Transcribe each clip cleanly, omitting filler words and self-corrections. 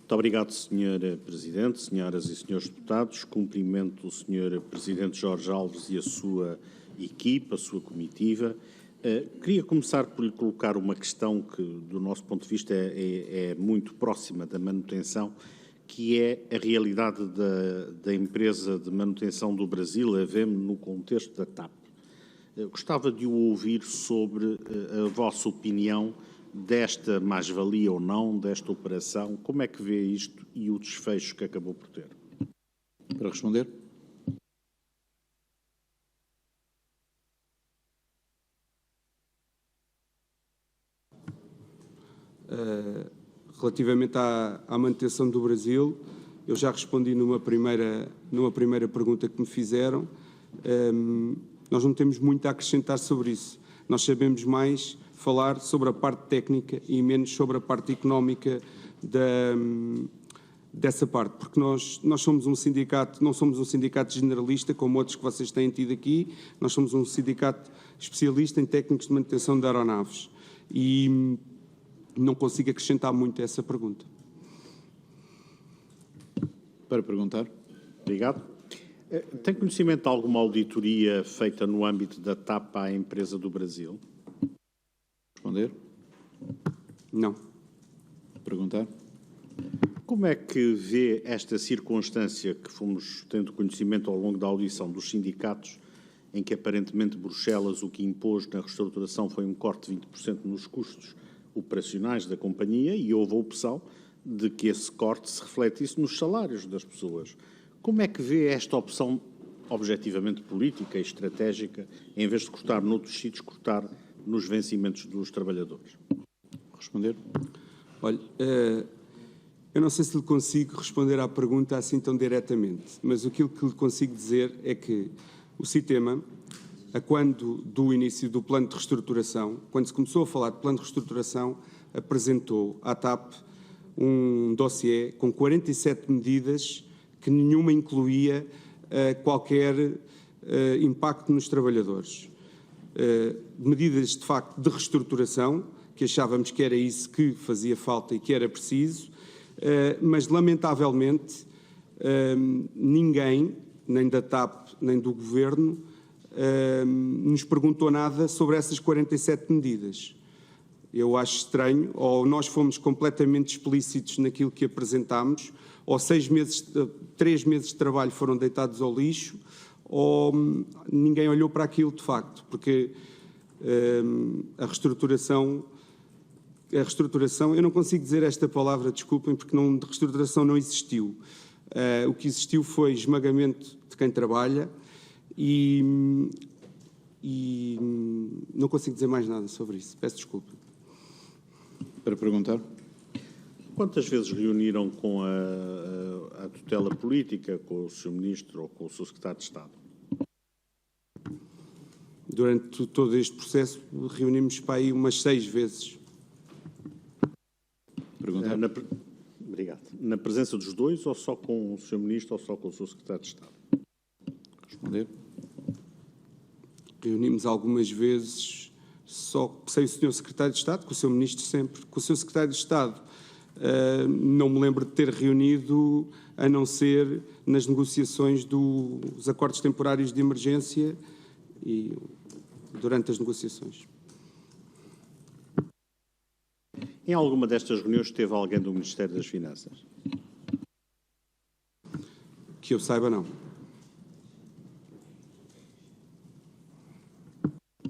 Muito obrigado, Sr. Presidente, senhoras e senhores deputados. Cumprimento o Sr. Presidente Jorge Alves e a sua equipa, a sua comitiva. Queria começar por lhe colocar uma questão que, do nosso ponto de vista, é muito próxima da manutenção, que é a realidade da empresa de manutenção do Brasil, a VEM, no contexto da TAP. Gostava de o ouvir sobre a vossa opinião desta mais-valia ou não, desta operação. Como é que vê isto e o desfecho que acabou por ter? Para responder. Relativamente à manutenção do Brasil, eu já respondi numa primeira pergunta que me fizeram. Nós não temos muito a acrescentar sobre isso. Nós sabemos mais falar sobre a parte técnica e menos sobre a parte económica dessa parte, porque nós somos um sindicato, não somos um sindicato generalista como outros que vocês têm tido aqui, nós somos um sindicato especialista em técnicos de manutenção de aeronaves e não consigo acrescentar muito a essa pergunta. Para perguntar. Obrigado. Tem conhecimento de alguma auditoria feita no âmbito da TAP à empresa do Brasil? Responder. Não. Perguntar. Como é que vê esta circunstância que fomos tendo conhecimento ao longo da audição dos sindicatos, em que aparentemente Bruxelas o que impôs na reestruturação foi um corte de 20% nos custos operacionais da companhia e houve a opção de que esse corte se refletisse nos salários das pessoas? Como é que vê esta opção objetivamente política e estratégica, em vez de cortar noutros sítios, cortar nos vencimentos dos trabalhadores? Responder. Olha, eu não sei se lhe consigo responder à pergunta assim tão diretamente, mas aquilo que lhe consigo dizer é que o Sitema, quando do início do plano de reestruturação, quando se começou a falar de plano de reestruturação, apresentou à TAP um dossiê com 47 medidas que nenhuma incluía qualquer impacto nos trabalhadores. Medidas, de facto, de reestruturação, que achávamos que era isso que fazia falta e que era preciso, mas, lamentavelmente, ninguém, nem da TAP, nem do Governo, nos perguntou nada sobre essas 47 medidas. Eu acho estranho, ou nós fomos completamente explícitos naquilo que apresentámos, ou 3 meses de trabalho foram deitados ao lixo, ou ninguém olhou para aquilo de facto, porque a reestruturação, eu não consigo dizer esta palavra, desculpem, porque de reestruturação não existiu. O que existiu foi esmagamento de quem trabalha e não consigo dizer mais nada sobre isso. Peço desculpa. Para perguntar. Quantas vezes reuniram com a tutela política, com o Sr. Ministro ou com o Sr. Secretário de Estado? Durante todo este processo reunimos para aí umas 6 vezes. Perguntar. Obrigado. Na presença dos dois ou só com o Sr. Ministro ou só com o Sr. Secretário de Estado? Responder. Reunimos algumas vezes só sem o Sr. Secretário de Estado, com o Sr. Ministro sempre. Com o Sr. Secretário de Estado não me lembro de ter reunido, a não ser nas negociações dos acordos temporários de emergência e durante as negociações. Em alguma destas reuniões teve alguém do Ministério das Finanças? Que eu saiba, não.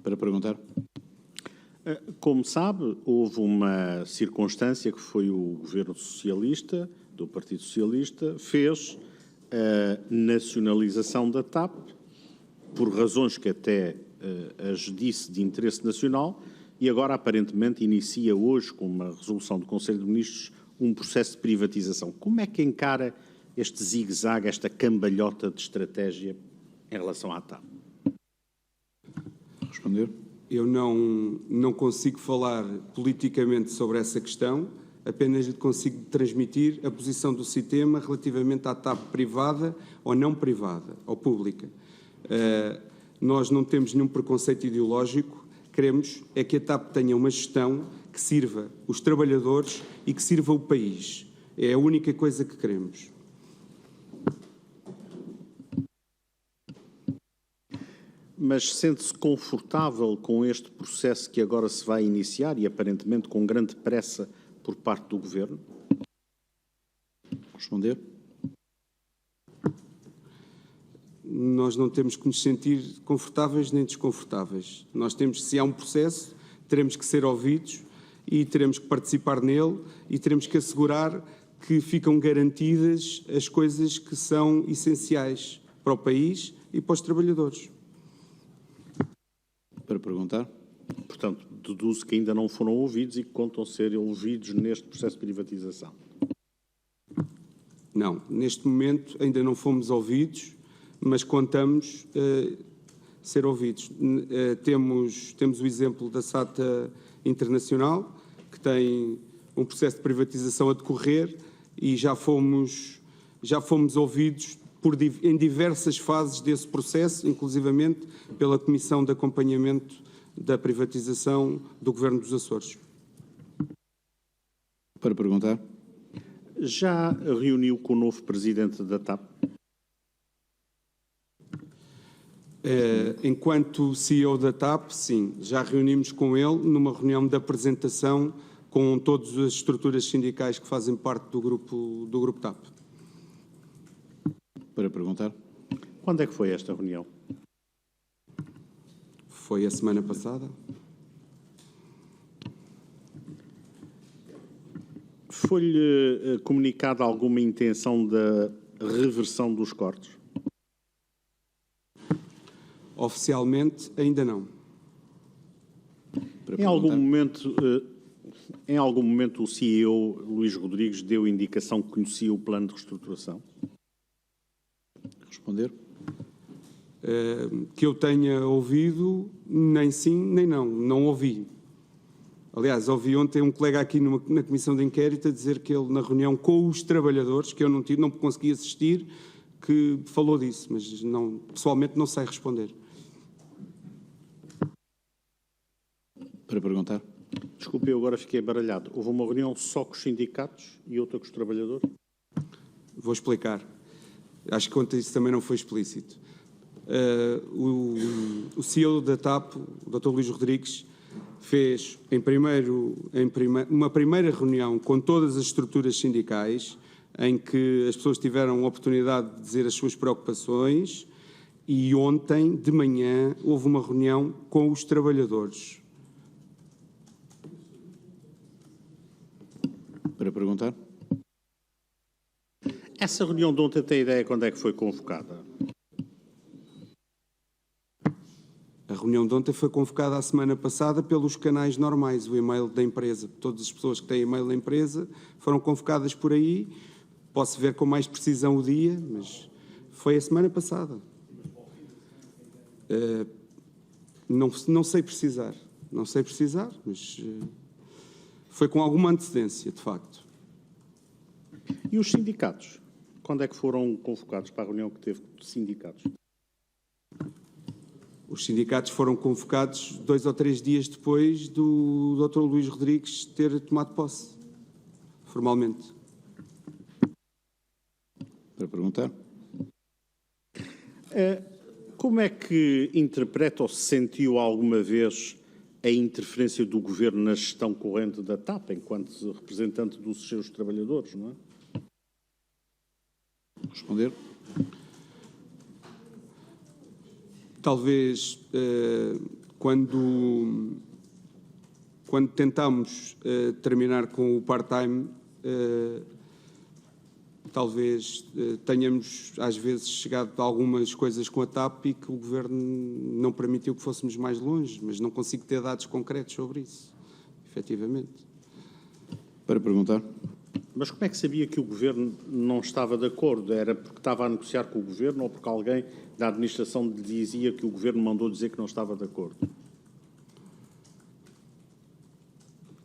Para perguntar. Como sabe, houve uma circunstância que foi o governo socialista, do Partido Socialista, fez a nacionalização da TAP, por razões que até as disse de interesse nacional, e agora aparentemente inicia hoje, com uma resolução do Conselho de Ministros, um processo de privatização. Como é que encara este zigue-zague, esta cambalhota de estratégia em relação à TAP? Responder. Eu não consigo falar politicamente sobre essa questão, apenas consigo transmitir a posição do Sitema relativamente à TAP privada ou não privada, ou pública. Nós não temos nenhum preconceito ideológico, queremos é que a TAP tenha uma gestão que sirva os trabalhadores e que sirva o país. É a única coisa que queremos. Mas sente-se confortável com este processo que agora se vai iniciar e aparentemente com grande pressa por parte do Governo? Responder. Nós não temos que nos sentir confortáveis nem desconfortáveis. Nós temos, se há um processo, teremos que ser ouvidos e teremos que participar nele e teremos que assegurar que ficam garantidas as coisas que são essenciais para o país e para os trabalhadores. Para perguntar. Portanto, deduzo que ainda não foram ouvidos e que contam ser ouvidos neste processo de privatização. Não, neste momento ainda não fomos ouvidos, mas contamos ser ouvidos. Temos o exemplo da SATA Internacional, que tem um processo de privatização a decorrer e já fomos ouvidos em diversas fases desse processo, inclusivamente pela Comissão de Acompanhamento da Privatização do Governo dos Açores. Para perguntar. Já reuniu com o novo presidente da TAP? Enquanto CEO da TAP, sim, já reunimos com ele numa reunião de apresentação com todas as estruturas sindicais que fazem parte do grupo TAP. Para perguntar. Quando é que foi esta reunião? Foi a semana passada. Foi-lhe comunicada alguma intenção da reversão dos cortes? Oficialmente, ainda não. Para Em algum momento o CEO, Luís Rodrigues, deu indicação que conhecia o plano de reestruturação? responder. Que eu tenha ouvido, nem sim, nem não. Não ouvi. Aliás, ouvi ontem um colega aqui na Comissão de Inquérito a dizer que ele, na reunião com os trabalhadores, que eu não consegui assistir, que falou disso, mas não, pessoalmente não sei responder. Para perguntar. Desculpe, eu agora fiquei baralhado. Houve uma reunião só com os sindicatos e outra com os trabalhadores? Vou explicar. Acho que quanto a isso também não foi explícito. O CEO da TAP, o Dr. Luís Rodrigues, fez uma primeira reunião com todas as estruturas sindicais, em que as pessoas tiveram a oportunidade de dizer as suas preocupações, e ontem, de manhã, houve uma reunião com os trabalhadores. Para perguntar. Essa reunião de ontem tem ideia quando é que foi convocada? A reunião de ontem foi convocada a semana passada pelos canais normais, o e-mail da empresa. Todas as pessoas que têm e-mail da empresa foram convocadas por aí. Posso ver com mais precisão o dia, mas foi a semana passada. Não sei precisar. Não sei precisar, mas foi com alguma antecedência, de facto. E os sindicatos? Quando é que foram convocados para a reunião que teve de sindicatos? Os sindicatos foram convocados 2 ou 3 dias depois do Dr. Luís Rodrigues ter tomado posse, formalmente. Para perguntar. Como é que interpreta ou se sentiu alguma vez a interferência do Governo na gestão corrente da TAP, enquanto representante dos seus trabalhadores, não é? Responder. Talvez quando tentamos terminar com o part-time, talvez tenhamos às vezes chegado a algumas coisas com a TAP e que o Governo não permitiu que fôssemos mais longe, mas não consigo ter dados concretos sobre isso, efetivamente. Para perguntar. Mas como é que sabia que o Governo não estava de acordo? Era porque estava a negociar com o Governo ou porque alguém da administração lhe dizia que o Governo mandou dizer que não estava de acordo?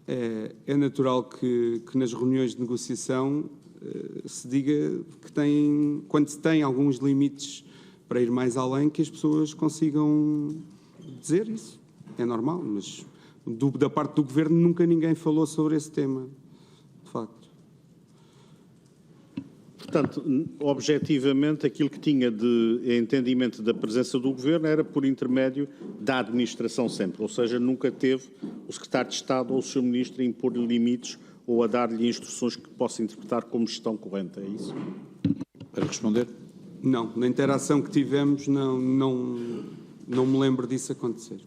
É natural que nas reuniões de negociação se diga que quando se tem alguns limites para ir mais além, que as pessoas consigam dizer isso. É normal, mas da parte do Governo nunca ninguém falou sobre esse tema, de facto. Portanto, objetivamente, aquilo que tinha de entendimento da presença do Governo era por intermédio da administração sempre, ou seja, nunca teve o Secretário de Estado ou o Sr. Ministro a impor-lhe limites ou a dar-lhe instruções que possa interpretar como gestão corrente, é isso? Para responder. Não, na interação que tivemos não me lembro disso acontecer.